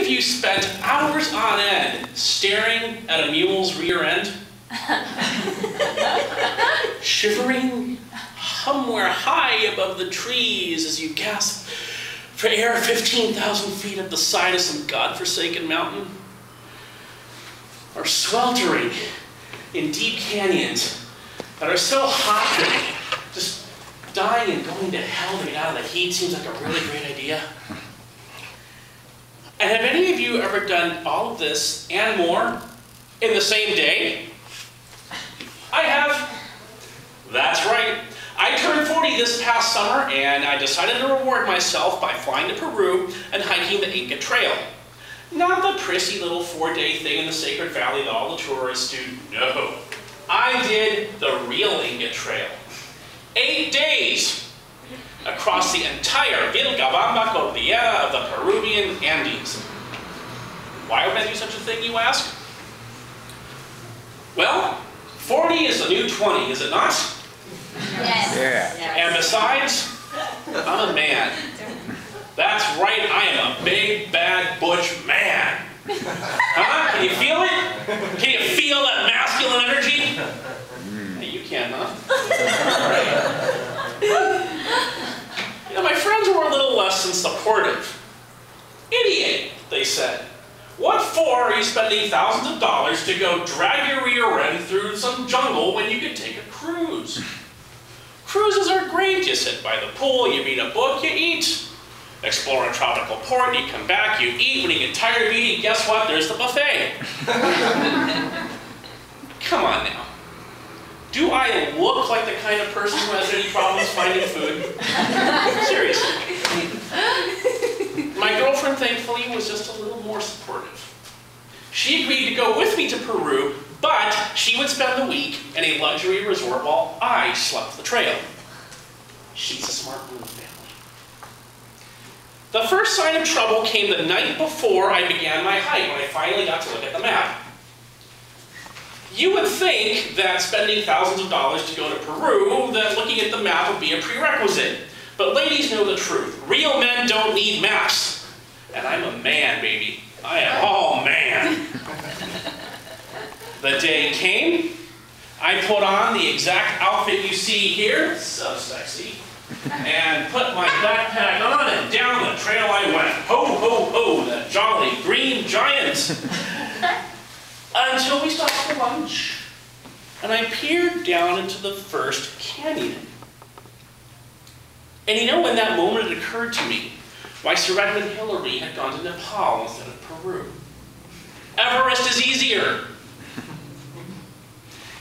of you spent hours on end staring at a mule's rear end? Shivering somewhere high above the trees as you gasp for air 15,000 feet up the side of some godforsaken mountain? Or sweltering in deep canyons that are so hot that just dying and going to hell to get out of the heat seems like a really great idea? And have any of you ever done all of this and more in the same day? I have. That's right. I turned 40 this past summer, and I decided to reward myself by flying to Peru and hiking the Inca Trail. Not the prissy little 4-day thing in the Sacred Valley that all the tourists do. No. I did the real Inca Trail. 8 days across the entire Vilcabamba Cordillera of the Peruvian Andes. Why would I do such a thing, you ask? Well, 40 is the new 20, is it not? Yes. Yeah. And besides, I'm a man. That's right, I am a big, bad, butch man. Huh? Can you feel it? Can you feel that masculine energy? Hey, you can, huh? You know, my friends were a little less than supportive. Idiot, they said. What for are you spending thousands of dollars to go drag your rear end through some jungle when you could take a cruise? Cruises are great. You sit by the pool, you read a book, you eat. Explore a tropical port, you come back, you eat. When you get tired of eating, guess what? There's the buffet. Come on now. Do I look like the kind of person who has any problems finding food? Seriously. My girlfriend, thankfully, was just a little more supportive. She agreed to go with me to Peru, but she would spend the week in a luxury resort while I slept the trail. She's a smart little family. The first sign of trouble came the night before I began my hike, when I finally got to look at the map. You would think that spending thousands of dollars to go to Peru, that looking at the map would be a prerequisite. But ladies know the truth. Real men don't need maps. And I'm a man, baby. I am all man. The day came. I put on the exact outfit you see here. So sexy. And put my backpack on, and down the trail I went. Ho, ho, ho, the jolly green giant. Until we stopped for lunch, and I peered down into the first canyon. And you know, in that moment it occurred to me why Sir Edmund Hillary had gone to Nepal instead of Peru. Everest is easier.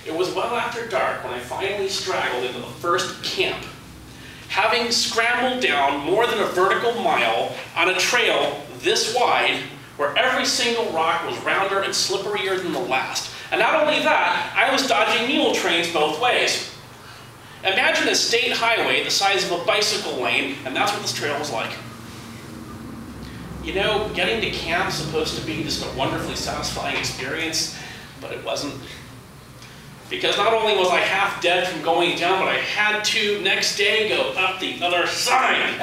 It was well after dark when I finally straggled into the first camp, having scrambled down more than a vertical mile on a trail this wide, where every single rock was rounder and slipperier than the last. And not only that, I was dodging mule trains both ways. Imagine a state highway the size of a bicycle lane, and that's what this trail was like. You know, getting to camp is supposed to be just a wonderfully satisfying experience, but it wasn't. Because not only was I half dead from going down, but I had to, next day, go up the other side.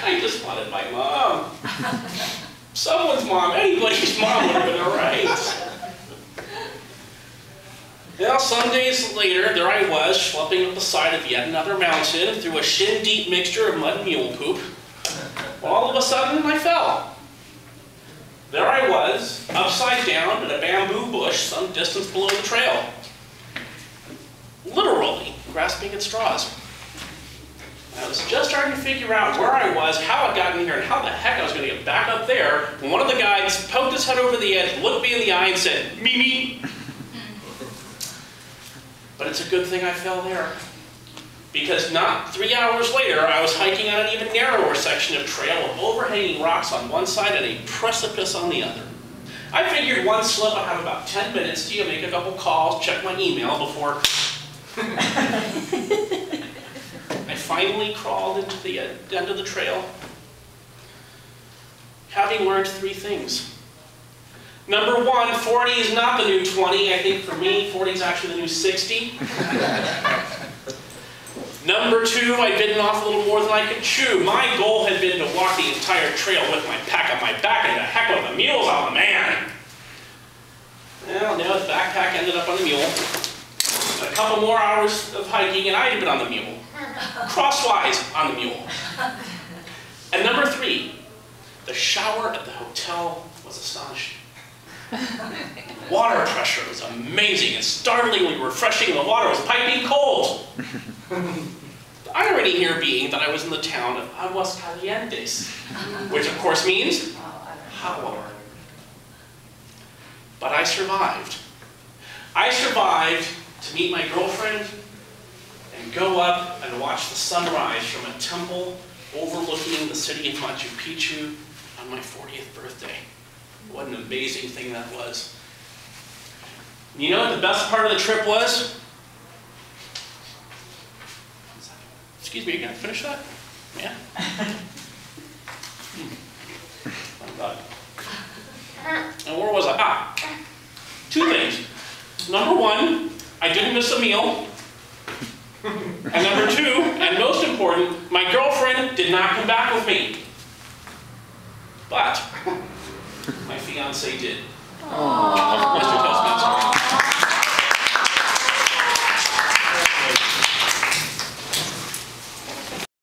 I just wanted my mom. Someone's mom, anybody's mom would have been all right. Well, some days later, there I was, schlepping up the side of yet another mountain through a shin-deep mixture of mud and mule poop. Well, all of a sudden, I fell. There I was, upside down in a bamboo bush some distance below the trail. Literally grasping at straws. I was just starting to figure out where I was, how I got in here, and how the heck I was going to get back up there, when one of the guides poked his head over the edge, looked me in the eye, and said, "Mimi." But it's a good thing I fell there. Because not 3 hours later, I was hiking on an even narrower section of trail with overhanging rocks on one side and a precipice on the other. I figured one slip I'd have about 10 minutes to make a couple calls, check my email before I finally crawled into the end of the trail, having learned 3 things. Number 1, 40 is not the new 20. I think for me, 40 is actually the new 60. No Number 2, I'd bitten off a little more than I could chew. My goal had been to walk the entire trail with my pack on my back, and the heck with the mules on the man. Well, now the backpack ended up on the mule. A couple more hours of hiking, and I had been on the mule. Crosswise on the mule. And number 3, the shower at the hotel was astonishing. Water pressure was amazing and startlingly refreshing, and the water was piping cold. The irony here being that I was in the town of Aguascalientes, which of course means hot water. But I survived. I survived to meet my girlfriend and go up and watch the sunrise from a temple overlooking the city of Machu Picchu on my 40th birthday. What an amazing thing that was. You know what the best part of the trip was? Excuse me, you gotta finish that? Yeah? I'm done. And where was I? Ah, 2 things. Number 1, I didn't miss a meal. And number 2, and most important, my girlfriend did not come back with me. But my fiance did. Mr.